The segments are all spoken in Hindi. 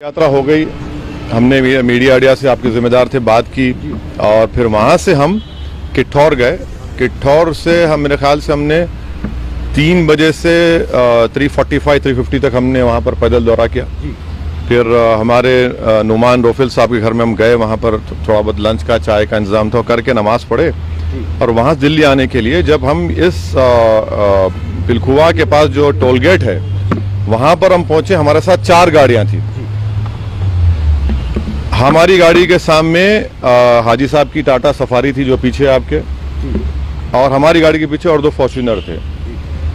यात्रा हो गई। हमने मीडिया आइडिया से आपके जिम्मेदार थे बात की और फिर वहाँ से हम किठौर गए। किठौर से हम मेरे ख्याल से हमने 3 बजे से 3:45-3:50 तक हमने वहाँ पर पैदल दौरा किया। फिर हमारे नुमान रोफिल साहब के घर में हम गए। वहाँ पर थोड़ा बहुत लंच का चाय का इंतज़ाम था, करके नमाज पढ़े और वहाँ से दिल्ली आने के लिए जब हम इस पिलखुआ के पास जो टोल गेट है वहाँ पर हम पहुँचे, हमारे साथ 4 गाड़ियाँ थी। हमारी गाड़ी के सामने हाजी साहब की टाटा सफारी थी जो पीछे आपके, और हमारी गाड़ी के पीछे और 2 फॉर्च्यूनर थे।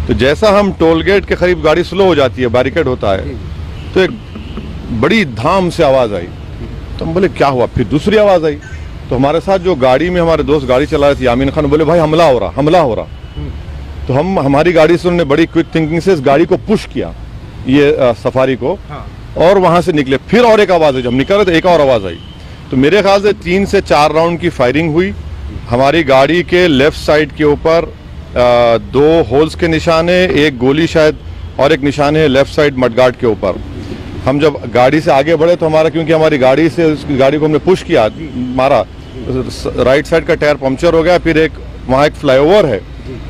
तो जैसा हम टोल गेट के करीब गाड़ी स्लो हो जाती है, बैरिकेड होता है, तो एक बड़ी धाम से आवाज़ आई। तो हम बोले क्या हुआ? फिर दूसरी आवाज़ आई। तो हमारे साथ जो गाड़ी में हमारे दोस्त गाड़ी चला रहे थे यामीन खान, बोले भाई हमला हो रहा, हमला हो रहा। तो हमारी गाड़ी से उन्होंने बड़ी क्विक थिंकिंग से इस गाड़ी को पुश किया, ये सफारी को, और वहां से निकले। फिर और एक आवाज आई, जब निकल रहे थे एक और आवाज आई। तो मेरे ख्याल से 3 से 4 राउंड की फायरिंग हुई। हमारी गाड़ी के लेफ्ट साइड के ऊपर 2 होल्स के निशान है, एक गोली शायद, और एक निशान है लेफ्ट साइड मडगार्ड के ऊपर। हम जब गाड़ी से आगे बढ़े तो हमारा, क्योंकि हमारी गाड़ी से उस गाड़ी को हमने पुश किया, मारा, राइट साइड का टायर पंक्चर हो गया। फिर एक वहाँ एक फ्लाईओवर है,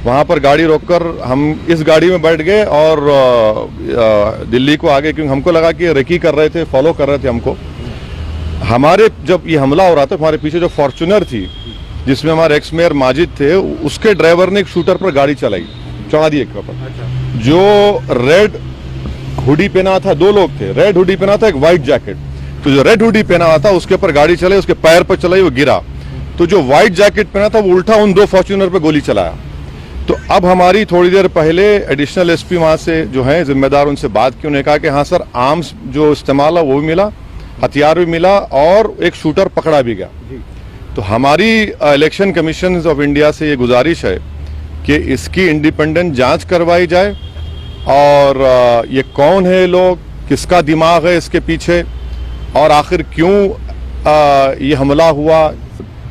वहाँ पर गाड़ी रोककर हम इस गाड़ी में बैठ गए और दिल्ली को आगे, क्योंकि हमको लगा कि रेकी कर रहे थे, फॉलो कर रहे थे हमको। हमारे जब ये हमला हो रहा था, हमारे पीछे जो फॉर्च्यूनर थी जिसमें हमारे एक्स मेयर माजिद थे, उसके ड्राइवर ने एक शूटर पर गाड़ी चलाई, चढ़ा दी एक पर। जो रेड हुडी पहना था, 2 लोग थे, रेड हुडी पहना था, एक व्हाइट जैकेट। तो जो रेड हुडी पहना हुआ था उसके ऊपर गाड़ी चलाई, उसके पैर पर चलाई, वो गिरा। तो जो व्हाइट जैकेट पहना था वो उल्टा उन 2 फॉर्च्यूनर पे गोली चलाया। तो अब हमारी थोड़ी देर पहले एडिशनल एसपी वहाँ से जो है जिम्मेदार, उनसे बात की। उन्होंने कहा कि हाँ सर, आर्म्स जो इस्तेमाल है वो भी मिला, हथियार भी मिला, और एक शूटर पकड़ा भी गया। तो हमारी इलेक्शन कमीशन ऑफ इंडिया से ये गुजारिश है कि इसकी इंडिपेंडेंट जांच करवाई जाए, और ये कौन है लोग, किसका दिमाग है इसके पीछे, और आखिर क्यों ये हमला हुआ,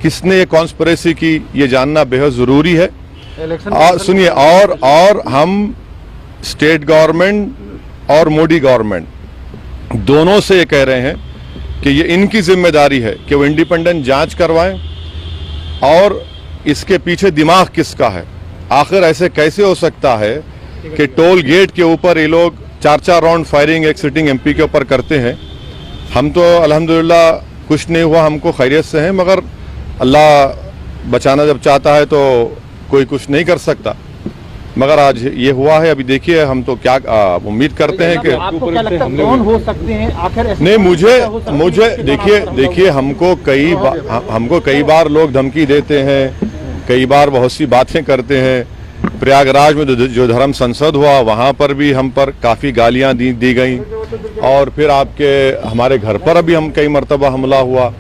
किसने ये कॉन्स्पिरेसी की, ये जानना बेहद ज़रूरी है। और सुनिए, और हम स्टेट गवर्नमेंट और मोदी गवर्नमेंट दोनों से ये कह रहे हैं कि ये इनकी जिम्मेदारी है कि वो इंडिपेंडेंट जांच करवाएं, और इसके पीछे दिमाग किसका है। आखिर ऐसे कैसे हो सकता है कि टोल गेट के ऊपर ये लोग 4-4 राउंड फायरिंग एक सिटिंग एमपी के ऊपर करते हैं। हम तो अल्हम्दुलिल्लाह कुछ नहीं हुआ, हमको खैरियत से हैं, मगर अल्लाह बचाना जब चाहता है तो कोई कुछ नहीं कर सकता। मगर आज ये हुआ है। अभी देखिए, हम तो क्या उम्मीद करते हैं कि आपको क्या लगता है कौन हो सकते हैं आखिर? नहीं, मुझे देखिए हमको कई बार लोग धमकी देते हैं, कई बार बहुत सी बातें करते हैं। प्रयागराज में जो धर्म संसद हुआ वहाँ पर भी हम पर काफ़ी गालियाँ दी गई, और फिर आपके हमारे घर पर अभी हम कई मरतबा हमला हुआ।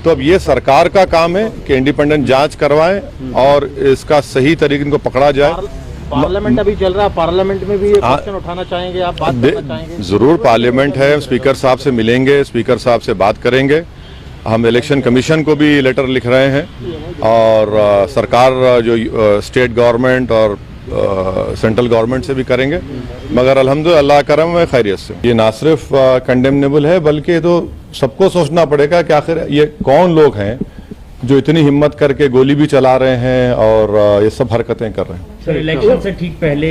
तो अब ये सरकार का काम है कि इंडिपेंडेंट जांच करवाएं और इसका सही तरीके इनको पकड़ा जाए। पार्लियामेंट अभी चल रहा है, पार्लियामेंट में भी ये क्वेश्चन उठाना चाहेंगे आप, बात करना चाहेंगे? जरूर, पार्लियामेंट है, स्पीकर साहब से मिलेंगे, स्पीकर साहब से बात करेंगे। हम इलेक्शन कमीशन को भी लेटर लिख रहे हैं, और सरकार जो स्टेट गवर्नमेंट और सेंट्रल गवर्नमेंट से भी करेंगे। मगर अल्हम्दुलिल्लाह अल्लाह करम है, खैरियत से। ये ना सिर्फ कंडेमनेबल है, बल्कि तो सबको सोचना पड़ेगा कि आखिर ये कौन लोग हैं जो इतनी हिम्मत करके गोली भी चला रहे हैं और ये सब हरकतें कर रहे हैं। सर, इलेक्शन से ठीक पहले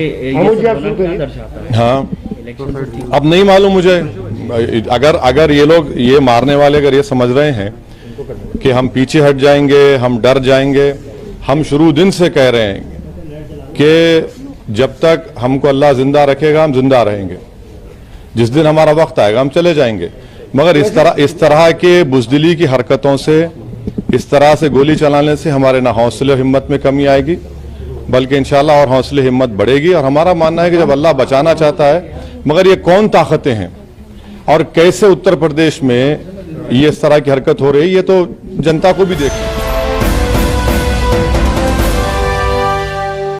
हाँ, अब नहीं मालूम मुझे। अगर ये लोग, ये मारने वाले अगर ये समझ रहे हैं कि हम पीछे हट जाएंगे, हम डर जाएंगे, हम शुरू दिन से कह रहे हैं कि जब तक हमको अल्लाह जिंदा रखेगा हम जिंदा रहेंगे, जिस दिन हमारा वक्त आएगा हम चले जाएंगे। मगर इस तरह के बुज़दिली की हरकतों से, इस तरह से गोली चलाने से हमारे ना हौसले और हिम्मत में कमी आएगी, बल्कि इंशाल्लाह और हौसले हिम्मत बढ़ेगी। और हमारा मानना है कि जब अल्लाह बचाना चाहता है, मगर ये कौन ताकतें हैं और कैसे उत्तर प्रदेश में ये इस तरह की हरकत हो रही है, ये तो जनता को भी देखना है।